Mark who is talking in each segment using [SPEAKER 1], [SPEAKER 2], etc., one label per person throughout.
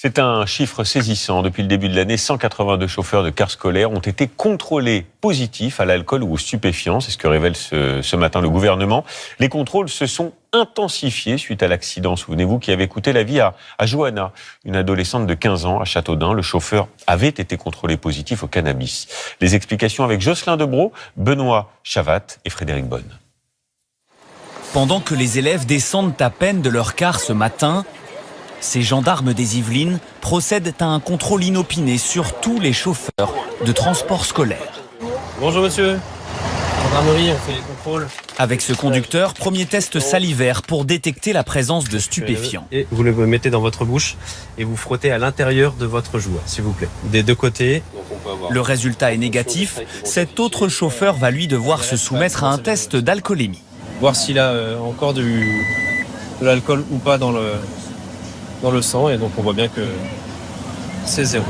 [SPEAKER 1] C'est un chiffre saisissant. Depuis le début de l'année, 182 chauffeurs de cars scolaires ont été contrôlés positifs à l'alcool ou aux stupéfiants. C'est ce que révèle ce matin le gouvernement. Les contrôles se sont intensifiés suite à l'accident, souvenez-vous, qui avait coûté la vie à Johanna, une adolescente de 15 ans à Châteaudun. Le chauffeur avait été contrôlé positif au cannabis. Les explications avec Jocelyn Debroux, Benoît Chavat et Frédéric Bonne.
[SPEAKER 2] Pendant que les élèves descendent à peine de leur car ce matin, ces gendarmes des Yvelines procèdent à un contrôle inopiné sur tous les chauffeurs de transport scolaire.
[SPEAKER 3] Bonjour monsieur, gendarmerie, on fait les contrôles.
[SPEAKER 2] Avec ce conducteur, premier test salivaire pour détecter la présence de stupéfiants.
[SPEAKER 3] Et vous le mettez dans votre bouche et vous frottez à l'intérieur de votre joue, s'il vous plaît, des deux côtés.
[SPEAKER 2] Le résultat est négatif. Cet autre chauffeur va lui devoir se soumettre à un test d'alcoolémie.
[SPEAKER 3] Voir s'il a encore de l'alcool ou pas dans le sang, et donc on voit bien que c'est 0.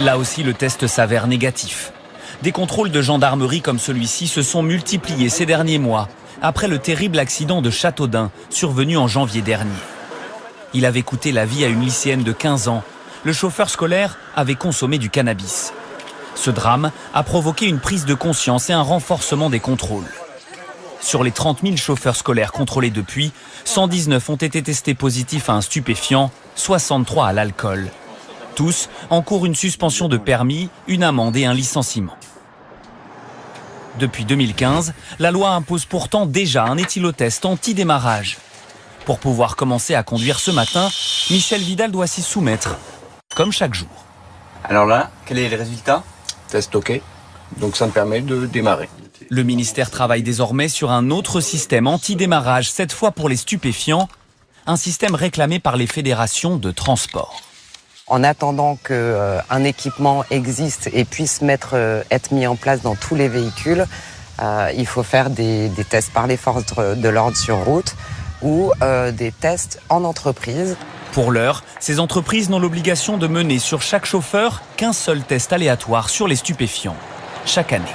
[SPEAKER 2] Là aussi, le test s'avère négatif. Des contrôles de gendarmerie comme celui-ci se sont multipliés ces derniers mois, après le terrible accident de Châteaudun, survenu en janvier dernier. Il avait coûté la vie à une lycéenne de 15 ans. Le chauffeur scolaire avait consommé du cannabis. Ce drame a provoqué une prise de conscience et un renforcement des contrôles. Sur les 30 000 chauffeurs scolaires contrôlés depuis, 119 ont été testés positifs à un stupéfiant, 63 à l'alcool. Tous encourent une suspension de permis, une amende et un licenciement. Depuis 2015, la loi impose pourtant déjà un éthylotest anti-démarrage. Pour pouvoir commencer à conduire ce matin, Michel Vidal doit s'y soumettre, comme chaque jour.
[SPEAKER 4] Alors là, quel est le résultat?
[SPEAKER 5] Test OK, donc ça me permet de démarrer.
[SPEAKER 2] Le ministère travaille désormais sur un autre système anti-démarrage, cette fois pour les stupéfiants, un système réclamé par les fédérations de transport.
[SPEAKER 6] En attendant qu'un équipement existe et puisse être mis en place dans tous les véhicules, il faut faire des tests par les forces de l'ordre sur route ou des tests en entreprise.
[SPEAKER 2] Pour l'heure, ces entreprises n'ont l'obligation de mener sur chaque chauffeur qu'un seul test aléatoire sur les stupéfiants, chaque année.